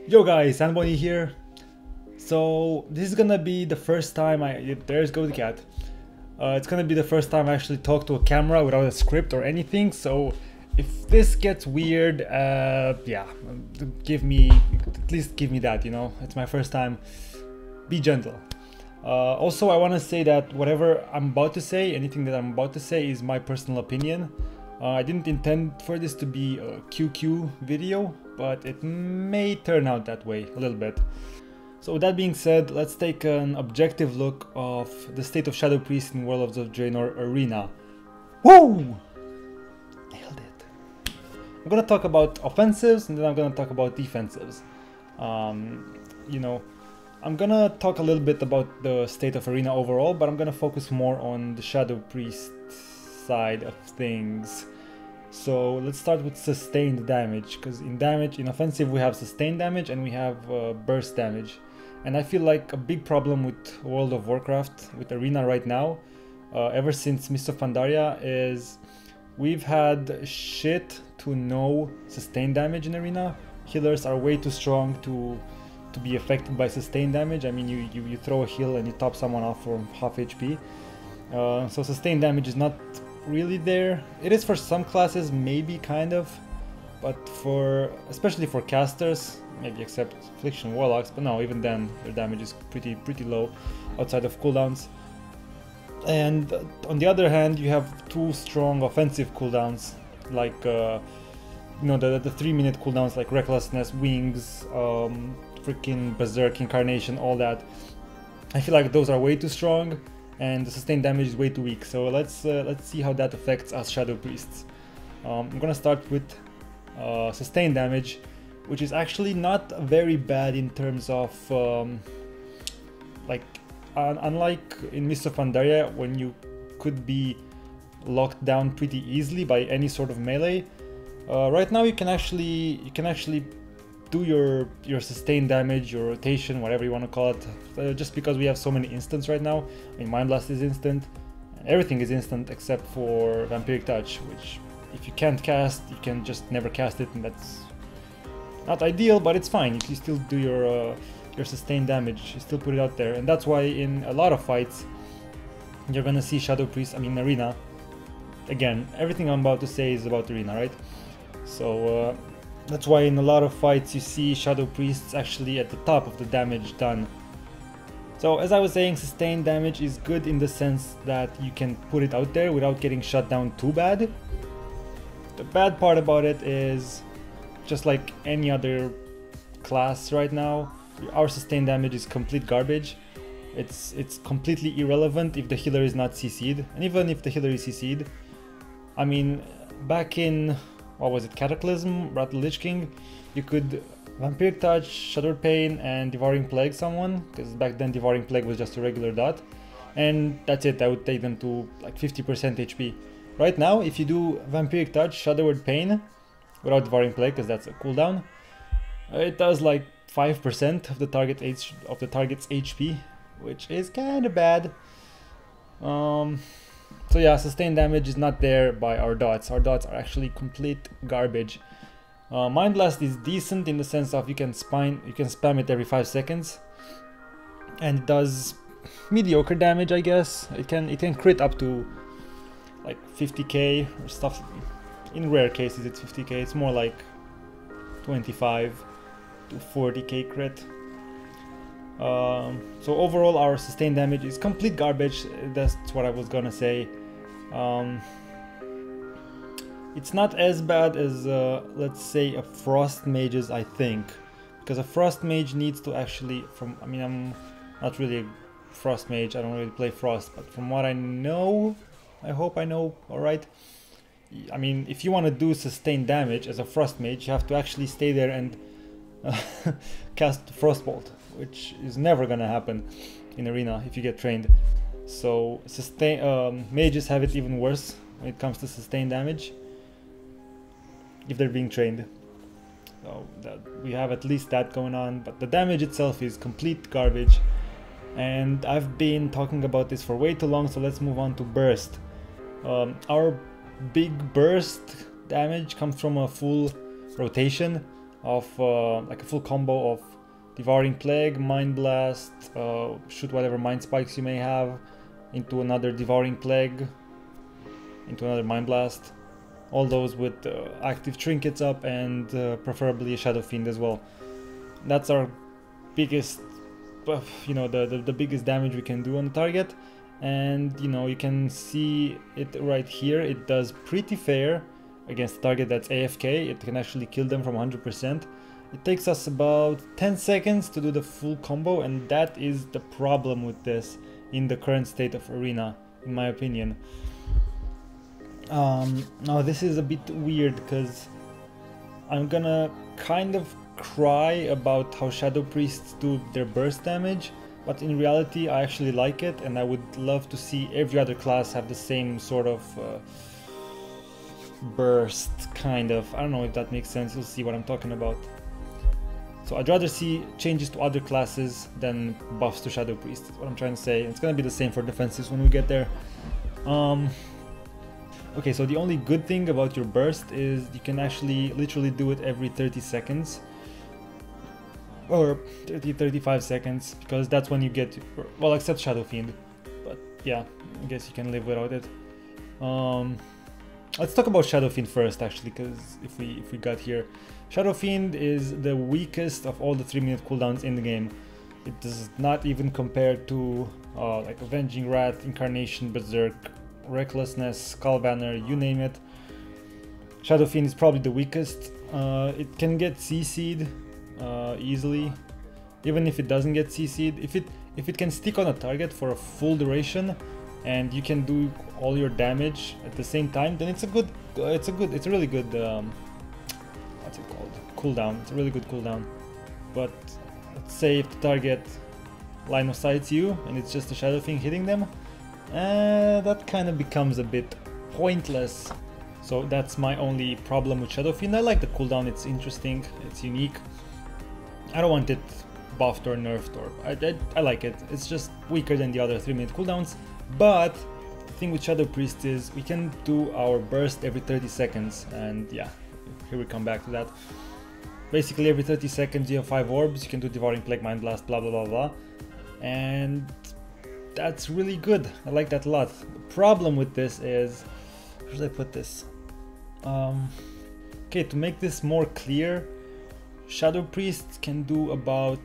Yo guys, Anboni here. So this is gonna be the first time there's go the cat. It's gonna be the first time I actually talk to a camera without a script or anything. So if this gets weird, yeah, at least give me that. You know, it's my first time. Be gentle. Also, I want to say that whatever I'm about to say, anything that I'm about to say, is my personal opinion. I didn't intend for this to be a QQ video, but it may turn out that way a little bit. So with that being said, let's take an objective look of the state of Shadow Priest in Warlords of Draenor Arena. Woo! Nailed it. I'm gonna talk about offensives and then I'm gonna talk about defensives. You know, I'm gonna talk a little bit about the state of Arena overall, but I'm gonna focus more on the Shadow Priest side of things. So let's start with sustained damage, because in offensive we have sustained damage and we have burst damage. And I feel like a big problem with World of Warcraft, with Arena right now, ever since Mists of Pandaria, is we've had shit to no sustained damage in Arena. Healers are way too strong to be affected by sustained damage. I mean, you throw a heal and you top someone off from half HP. So sustained damage is not really there. It is for some classes, maybe, kind of, but especially for casters, maybe except Affliction Warlocks, but no, even then their damage is pretty low outside of cooldowns. And on the other hand, you have two strong offensive cooldowns, like you know, the 3-minute cooldowns like Recklessness, Wings, freaking Berserk, Incarnation, all that. I feel like those are way too strong and the sustained damage is way too weak. So let's see how that affects us Shadow Priests. I'm gonna start with sustained damage, which is actually not very bad in terms of like unlike in Mists of Pandaria, when you could be locked down pretty easily by any sort of melee. Right now you can actually do your sustained damage, your rotation, whatever you want to call it, just because we have so many instants right now. I mean, Mind Blast is instant, everything is instant except for Vampiric Touch, which if you can't cast, you can just never cast it, and that's not ideal, but it's fine. You still do your sustained damage, you still put it out there, and that's why in a lot of fights you're gonna see Shadow Priest, I mean Arena. Again, everything I'm about to say is about Arena, right? So that's why in a lot of fights you see Shadow Priests actually at the top of the damage done. So as I was saying, sustained damage is good in the sense that you can put it out there without getting shut down too bad. The bad part about it is, just like any other class right now, our sustained damage is complete garbage. It's completely irrelevant if the healer is not CC'd, and even if the healer is CC'd, I mean, back in, what was it, Cataclysm, Wrath of the Lich King, you could Vampiric Touch, Shadowed Pain, and Devouring Plague someone, because back then Devouring Plague was just a regular dot, and that's it. That would take them to like 50% HP. Right now, if you do Vampiric Touch, Shadowed Pain, without Devouring Plague, because that's a cooldown, it does like 5% of the target's HP, which is kind of bad. So yeah, sustained damage is not there by our dots. Our dots are actually complete garbage. Mind Blast is decent in the sense of you can spam it every 5 seconds, and it does mediocre damage, I guess. It can crit up to like 50k or stuff. In rare cases it's 50k. It's more like 25 to 40k crit. So overall our sustained damage is complete garbage. That's what I was gonna say. It's not as bad as let's say a Frost Mage's, I think, because a Frost Mage needs to actually, I mean, I'm not really a Frost Mage, I don't really play Frost, but from what I know, I hope I know alright, I mean, if you want to do sustained damage as a Frost Mage, you have to actually stay there and cast Frostbolt, which is never gonna happen in Arena if you get trained. So mages have it even worse when it comes to sustained damage if they're being trained. So we have at least that going on, but the damage itself is complete garbage. And I've been talking about this for way too long, so let's move on to burst. Our big burst damage comes from a full rotation. of like a full combo of Devouring Plague, Mind Blast, shoot whatever Mind Spikes you may have into another Devouring Plague, into another Mind Blast. All those with active trinkets up and preferably a Shadow Fiend as well. That's our biggest, you know, the biggest damage we can do on the target. And you know, you can see it right here. It does pretty fair against a target that's AFK. It can actually kill them from 100%. It takes us about 10 seconds to do the full combo, and that is the problem with this in the current state of Arena, in my opinion. Now this is a bit weird because I'm gonna kind of cry about how Shadow Priests do their burst damage, but in reality I actually like it, and I would love to see every other class have the same sort of burst, kind of. I don't know if that makes sense. You'll see what I'm talking about. So I'd rather see changes to other classes than buffs to Shadow Priest, is what I'm trying to say. It's gonna be the same for defensives when we get there. Okay, so the only good thing about your burst is you can actually literally do it every 30 seconds. Or 30-35 seconds, because that's when you get, well, except Shadow Fiend. But yeah, I guess you can live without it. Let's talk about Shadow Fiend first, actually, because if we got here, Shadow Fiend is the weakest of all the 3-minute cooldowns in the game. It does not even compare to like Avenging Wrath, Incarnation, Berserk, Recklessness, Skull Banner, you name it. Shadow Fiend is probably the weakest. It can get CC'd easily, even if it doesn't get CC'd. If it can stick on a target for a full duration, and you can do all your damage at the same time, then it's a really good what's it called, cooldown. It's a really good cooldown. But let's say if the target line of sights you and it's just a Shadow Fiend hitting them, that kind of becomes a bit pointless. So that's my only problem with Shadow Fiend. I like the cooldown, it's interesting, it's unique. I don't want it buffed or nerfed, or I like it. It's just weaker than the other 3-minute cooldowns. But the thing with Shadow Priest is we can do our burst every 30 seconds, and yeah, here we come back to that. Basically every 30 seconds you have 5 orbs, you can do Devouring Plague, Mind Blast, blah blah blah blah, and that's really good. I like that a lot. The problem with this is, where should I put this? Okay, to make this more clear, Shadow Priest can do about,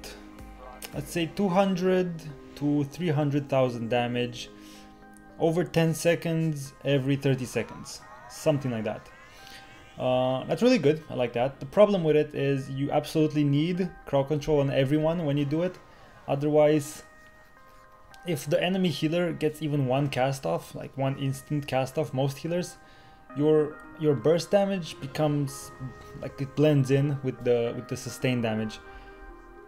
let's say, 200 to 300,000 damage over 10 seconds every 30 seconds, something like that. That's really good, I like that. The problem with it is you absolutely need crowd control on everyone when you do it. Otherwise, if the enemy healer gets even one cast off, like one instant cast off, most healers, your burst damage becomes like, it blends in with the sustained damage.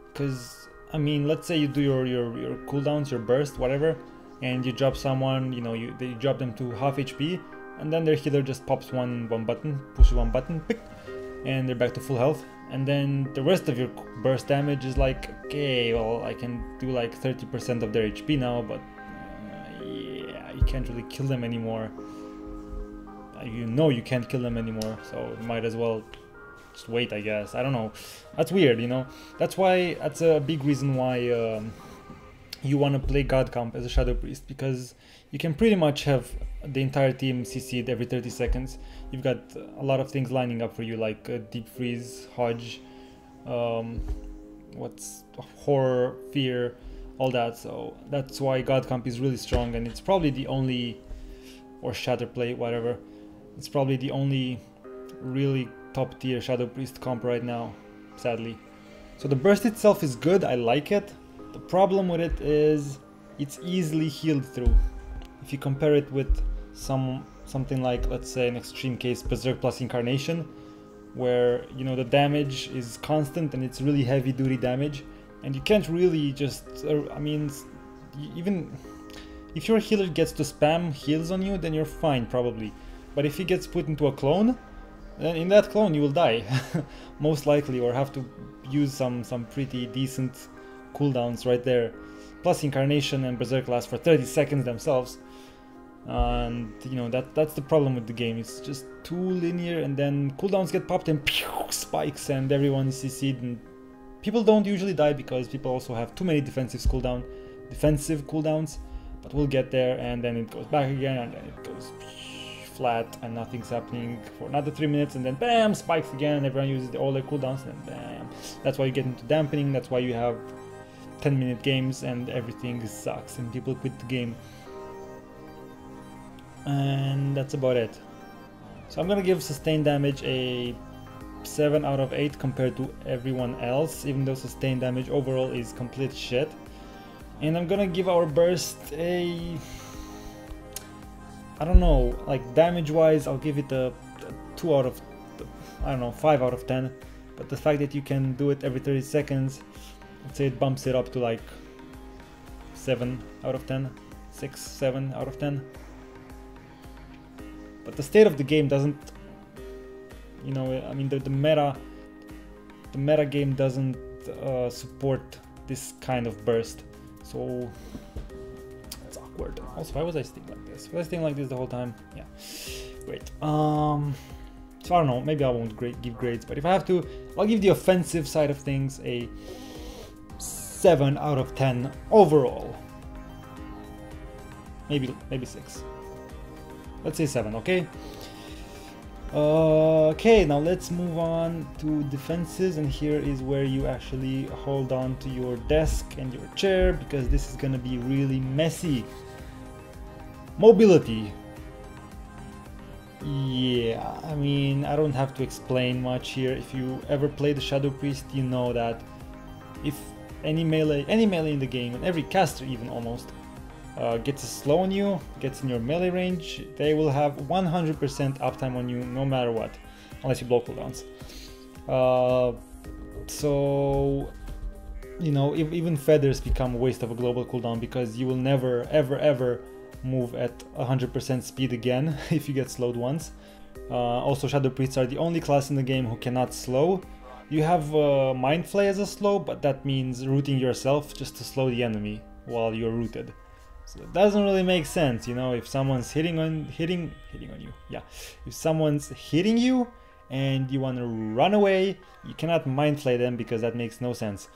Because I mean, let's say you do your cooldowns, your burst, whatever, and you drop someone, you know, you drop them to half HP, and then their healer just pops one button, pushes one button, pick, and they're back to full health. And then the rest of your burst damage is like, okay, well, I can do like 30% of their HP now, but yeah, you can't really kill them anymore. You know you can't kill them anymore, so you might as well just wait, I guess. I don't know. That's weird, you know. That's a big reason why you want to play God Comp as a Shadow Priest, because you can pretty much have the entire team CC'd every 30 seconds. You've got a lot of things lining up for you, like Deep Freeze, Hodge, what's Horror, Fear, all that. So that's why God Comp is really strong, and it's probably the only, or Shatterplay, whatever. It's probably the only really top tier Shadow Priest comp right now, sadly. So the burst itself is good, I like it. The problem with it is it's easily healed through. If you compare it with something like, let's say, an extreme case, Berserk plus Incarnation, where, you know, the damage is constant and it's really heavy duty damage, and you can't really just, I mean, even if your healer gets to spam heals on you, then you're fine probably. But if he gets put into a clone, then in that clone you will die, most likely, or have to use some pretty decent cooldowns right there. Plus Incarnation and Berserk last for 30 seconds themselves. And you know, that's the problem with the game. It's just too linear, and then cooldowns get popped and pew, spikes, and everyone is CC'd, and people don't usually die because people also have too many defensive cooldowns. But we'll get there, and then it goes back again, and then it goes flat, and nothing's happening for another 3 minutes, and then bam, spikes again. Everyone uses all their cooldowns, and then bam. That's why you get into dampening. That's why you have 10-minute games, and everything sucks, and people quit the game. And that's about it. So I'm gonna give sustained damage a 7 out of 8 compared to everyone else, even though sustained damage overall is complete shit. And I'm gonna give our burst a, I don't know, like damage wise I'll give it a 2 out of, I don't know, 5 out of 10. But the fact that you can do it every 30 seconds, I'd say it bumps it up to like 7 out of 10, 6, 7 out of 10. But the state of the game doesn't, you know, I mean the meta game doesn't support this kind of burst, so it's awkward. Also, why was I staying like this? Was I staying like this the whole time? Yeah, great. So I don't know, maybe I won't give grades, but if I have to, I'll give the offensive side of things a 7 out of 10 overall. Maybe 6. Let's say 7, okay? Okay, now let's move on to defenses, and here is where you actually hold on to your desk and your chair, because this is gonna be really messy. Mobility. Yeah, I mean, I don't have to explain much here. If you ever played the Shadow Priest, you know that if any melee in the game, and every caster even almost, gets a slow on you, gets in your melee range, they will have 100% uptime on you no matter what, unless you blow cooldowns. So, you know, even feathers become a waste of a global cooldown, because you will never ever move at 100% speed again if you get slowed once. Also, Shadow Priests are the only class in the game who cannot slow. You have Mind Flay as a slow, but that means rooting yourself just to slow the enemy while you're rooted. So it doesn't really make sense, you know, if someone's hitting on you, yeah. If someone's hitting you and you want to run away, you cannot Mind Flay them, because that makes no sense.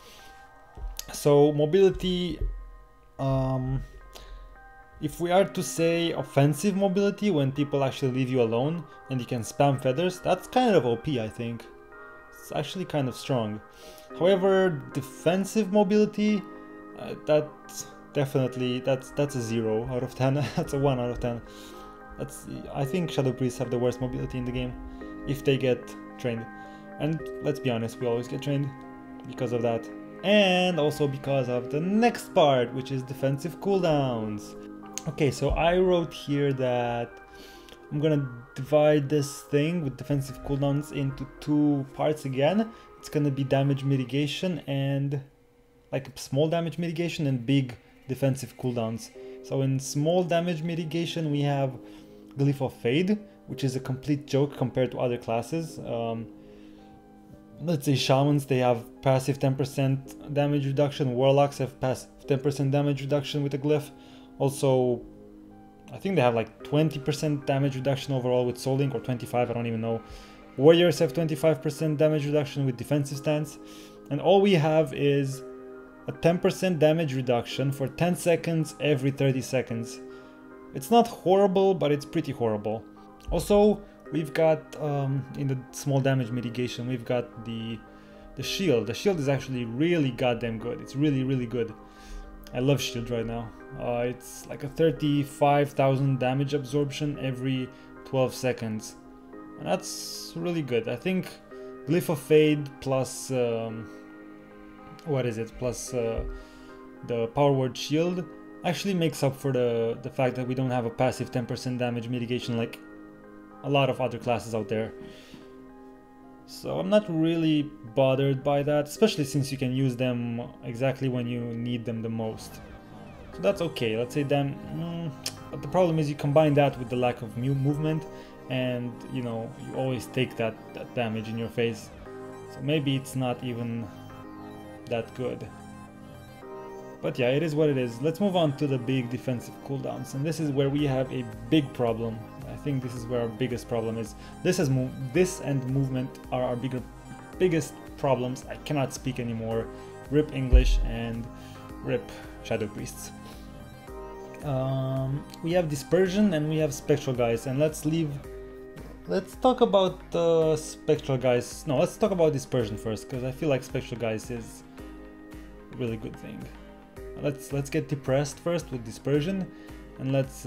So mobility, if we are to say offensive mobility, when people actually leave you alone and you can spam feathers, that's kind of OP, I think. It's actually kind of strong. However, defensive mobility, that's definitely, that's a 0 out of 10. That's a 1 out of 10. I think Shadow Priests have the worst mobility in the game, if they get trained. And let's be honest, we always get trained because of that. And also because of the next part, which is defensive cooldowns. Okay, so I wrote here that I'm gonna divide this thing with defensive cooldowns into 2 parts again. It's gonna be damage mitigation, and like small damage mitigation, and big defensive cooldowns. So in small damage mitigation we have Glyph of Fade, which is a complete joke compared to other classes. Let's say shamans, they have passive 10% damage reduction, warlocks have passive 10% damage reduction with a glyph. Also, I think they have like 20% damage reduction overall with Soul Link, or 25, I don't even know. Warriors have 25% damage reduction with defensive stance, and all we have is a 10% damage reduction for 10 seconds every 30 seconds. It's not horrible, but it's pretty horrible. Also, we've got, in the small damage mitigation, we've got the shield. The shield is actually really goddamn good. It's really good. I love shield right now. It's like a 35,000 damage absorption every 12 seconds. And that's really good. I think Glyph of Fade plus... plus the Power Word Shield actually makes up for the fact that we don't have a passive 10% damage mitigation like a lot of other classes out there. So I'm not really bothered by that, especially since you can use them exactly when you need them the most. So that's okay. Let's say then, but the problem is you combine that with the lack of movement, and you know, you always take that damage in your face. So maybe it's not even that good. But yeah, it is what it is. Let's move on to the big defensive cooldowns, and this is where we have a big problem. I think this is where our biggest problem is. This and movement are our biggest problems. I cannot speak anymore. Rip English and rip Shadow Priests. We have Dispersion and we have Spectral Guys, and let's talk about Spectral Guys. No, let's talk about Dispersion first, because I feel like Spectral Guys is a really good thing. Let's get depressed first with Dispersion, and let's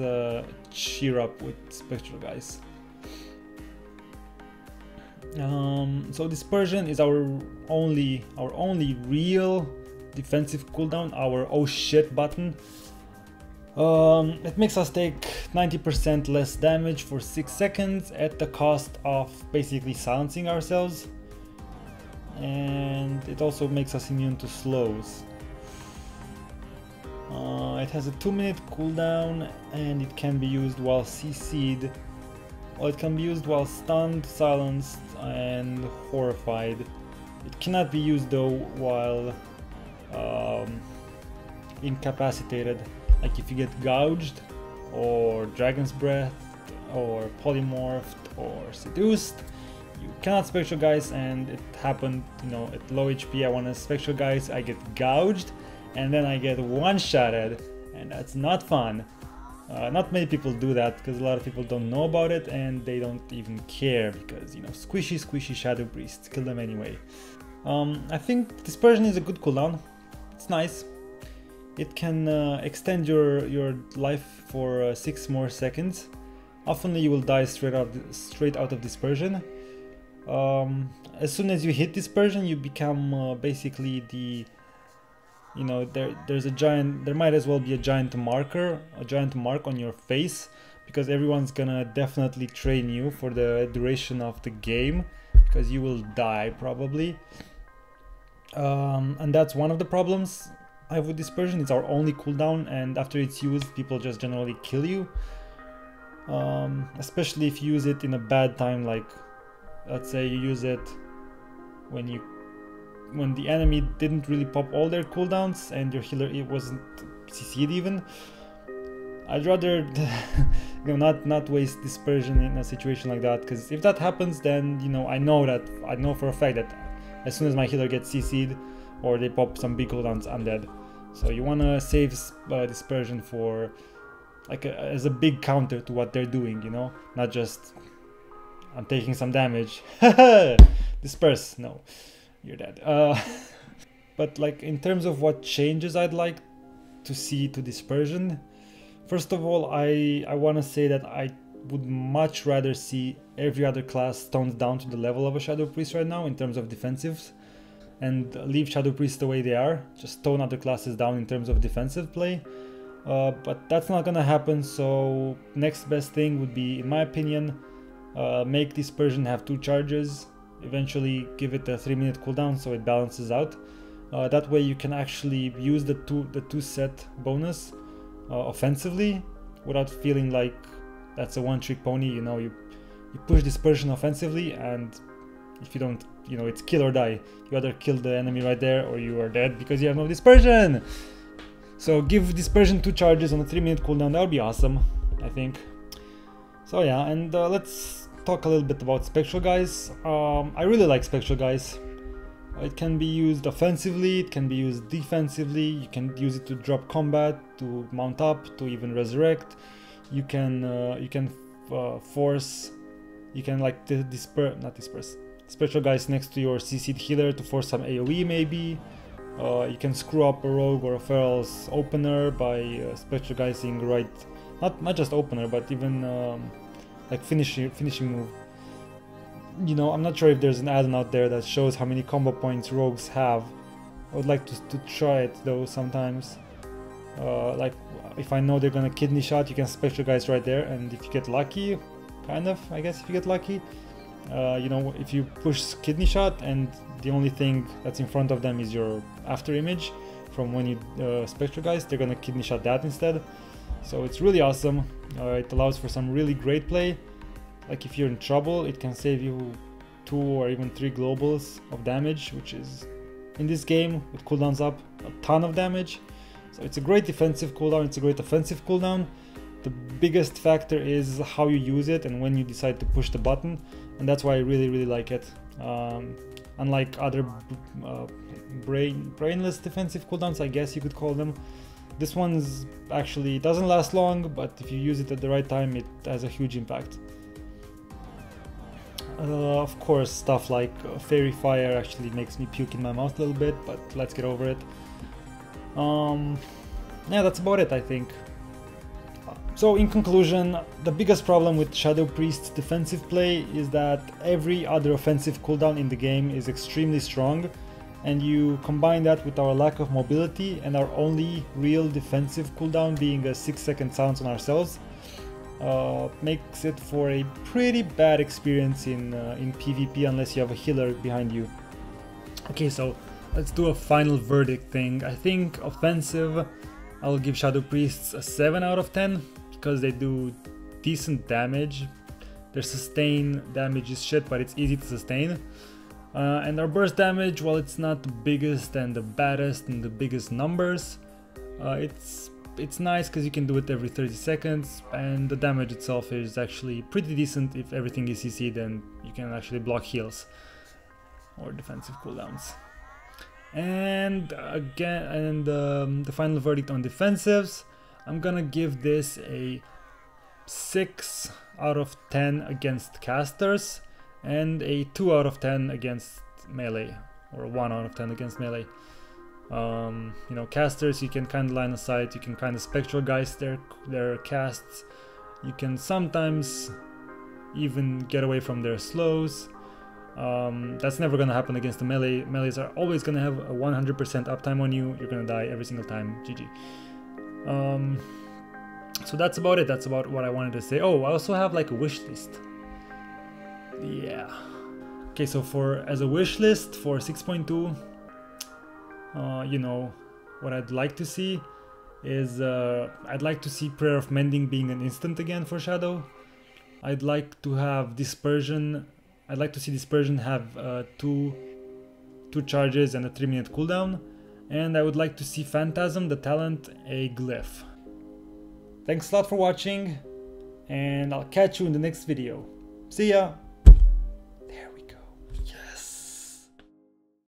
cheer up with Spectral Guys. So Dispersion is our only real defensive cooldown, our oh shit button. It makes us take 90% less damage for 6 seconds at the cost of basically silencing ourselves, and it also makes us immune to slows. It has a 2-minute cooldown, and it can be used while CC'd. Well, it can be used while stunned, silenced, and horrified. It cannot be used though while incapacitated. Like if you get gouged, or Dragon's Breath, or Polymorphed, or Seduced, you cannot Spectral Guys, and it happened, you know, at low HP I want to Spectral Guys, I get gouged, and then I get one-shotted, and that's not fun. Not many people do that, because a lot of people don't know about it, and they don't even care, because, you know, squishy Shadow Priests, kill them anyway. I think Dispersion is a good cooldown. It's nice. It can extend your life for 6 more seconds. Often you will die straight out of Dispersion. As soon as you hit Dispersion, you become basically the, you know, there might as well be a giant mark on your face, because everyone's gonna definitely train you for the duration of the game, because you will die probably. And that's one of the problems I have with Dispersion. It's our only cooldown, and after it's used, people just generally kill you. Especially if you use it in a bad time, like let's say you use it when the enemy didn't really pop all their cooldowns and your healer it wasn't CC'd even. I'd rather you know, not waste Dispersion in a situation like that, because if that happens, then, you know, I know for a fact that as soon as my healer gets CC'd or they pop some big cooldowns, I'm dead. So you want to save Dispersion for like as a big counter to what they're doing, you know, not just I'm taking some damage, disperse, no, you're dead. But like in terms of what changes I'd like to see to Dispersion, first of all, I want to say that I would much rather see every other class toned down to the level of a Shadow Priest right now in terms of defensives, and leave Shadow Priests the way they are, just tone other classes down in terms of defensive play. But that's not gonna happen, so next best thing would be, in my opinion, make Dispersion have 2 charges, eventually give it a 3-minute cooldown so it balances out. That way you can actually use the two set bonus offensively without feeling like that's a one-trick pony. You know, you push Dispersion offensively, and if you don't, you know, it's kill or die. You either kill the enemy right there or you are dead because you have no Dispersion. So give Dispersion 2 charges on a 3-minute cooldown. That would be awesome, I think. So yeah, and let's talk a little bit about Spectral Guys. I really like Spectral Guys. It can be used offensively, it can be used defensively, you can use it to drop combat, to mount up, to even resurrect. You can force, you can like disperse Spectral Guys next to your CC'd healer to force some AoE maybe. You can screw up a rogue or a feral's opener by Spectral Guysing right, not just opener, but even like finishing move. You know, I'm not sure if there's an add-on out there that shows how many combo points rogues have. I would like to try it though sometimes. Like if I know they're gonna kidney shot, you can Spectral Guys right there, and if you get lucky, kind of, I guess if you get lucky, you know, if you push kidney shot and the only thing that's in front of them is your after image from when you Spectral Guys, they're gonna kidney shot that instead. So it's really awesome. It allows for some really great play. Like if you're in trouble, it can save you 2 or even 3 globals of damage, which is in this game with cooldowns up a ton of damage. So it's a great defensive cooldown, it's a great offensive cooldown. The biggest factor is how you use it and when you decide to push the button, and that's why I really like it. Unlike other brainless defensive cooldowns, I guess you could call them, this one's actually doesn't last long, but if you use it at the right time, it has a huge impact. Of course, stuff like Fairy Fire actually makes me puke in my mouth a little bit, but let's get over it. Yeah, that's about it, I think. So in conclusion, the biggest problem with Shadow Priest's defensive play is that every other offensive cooldown in the game is extremely strong, and you combine that with our lack of mobility and our only real defensive cooldown being a 6-second silence on ourselves, makes it for a pretty bad experience in PvP unless you have a healer behind you. Okay, so let's do a final verdict thing. I think offensive, I'll give Shadow Priests a 7 out of 10 because they do decent damage. Their sustain damage is shit, but it's easy to sustain. And our burst damage, while it's not the biggest and the baddest and the biggest numbers, it's nice because you can do it every 30 seconds, and the damage itself is actually pretty decent if everything is CC'd and you can actually block heals or defensive cooldowns. And again, the final verdict on defensives, I'm gonna give this a 6 out of 10 against casters and a 2 out of 10 against melee, or 1 out of 10 against melee. You know, casters, you can kind of line of sight, you can kind of spectral geist their casts, you can sometimes even get away from their slows. That's never gonna happen against the melee. Melees are always gonna have a 100% uptime on you. You're gonna die every single time. GG. So that's about it. That's about what I wanted to say. Oh, I also have like a wish list. Yeah. Okay, so as a wish list for 6.2, you know, what I'd like to see is I'd like to see Prayer of Mending being an instant again for Shadow. I'd like to have Dispersion. I'd like to see Dispersion have two charges and a 3-minute cooldown, and I would like to see Phantasm, the talent, a glyph. Thanks a lot for watching, and I'll catch you in the next video. See ya!